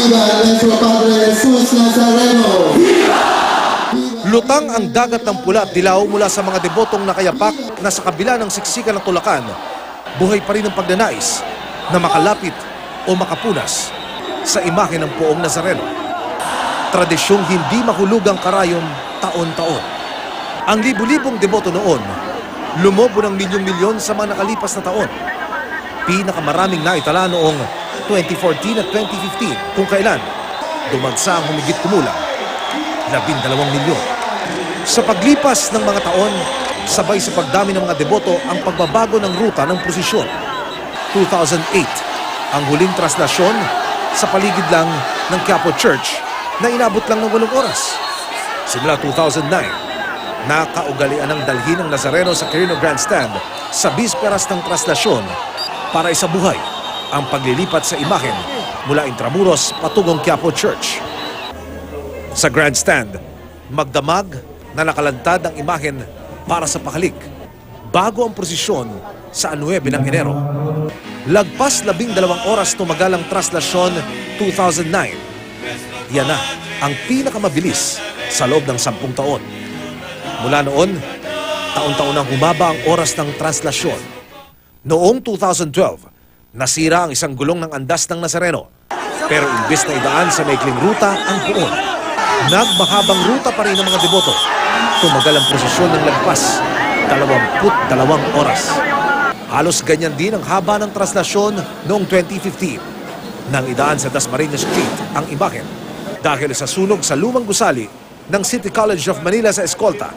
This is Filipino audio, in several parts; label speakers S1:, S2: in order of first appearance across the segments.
S1: Viva nuestro Padre Jesus Nazareno!
S2: Lutang ang dagat ng pula at dilaw mula sa mga debotong nakayapak na sa kabila ng siksikan ng tulakan, buhay pa rin ang pagnanais na makalapit o makapunas sa imahe ng Poong Nazareno. Tradisyong hindi mahulugang karayom taon-taon. Ang libu-libong deboto noon, lumobo ng milyong-milyon sa mga nakalipas na taon. Pinakamaraming naitala noong 2014 at 2015 kung kailan dumagsa ang humigit kumulang 12 milyon. Sa paglipas ng mga taon, sabay sa pagdami ng mga deboto ang pagbabago ng ruta ng prosesyon. 2008, ang huling traslasyon sa paligid lang ng Quiapo Church na inabot lang ng 8 oras. Simula 2009, nakaugalian ng dalhin ng Nazareno sa Quirino Grandstand sa bisperas ng traslasyon para isabuhay ang paglilipat sa imahen mula Intramuros patungong Quiapo Church. Sa Grandstand, magdamag na nakalantad ang imahen para sa pakalik bago ang prosesyon sa 9 ng Enero. Lagpas 12 oras tumagal ang traslasyon 2009. Yan na ang pinakamabilis sa loob ng 10 taon. Mula noon, taon-taon nang humaba ang oras ng traslasyon. Noong 2012, nasira ang isang gulong ng andas ng Nazareno. Pero imbes na idaan sa maikling ruta ang Poon, nagmahabang ruta pa rin ng mga deboto. Tumagal ang prosesyon ng lagpas 22 oras. Halos ganyan din ang haba ng traslasyon noong 2015 nang idaan sa Dasmariñas Street ang imahen dahil sa sunog sa lumang gusali ng City College of Manila sa eskolta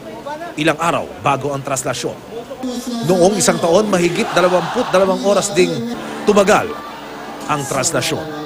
S2: ilang araw bago ang traslasyon. Noong isang taon, mahigit 22 oras ding tumagal ang traslasyon.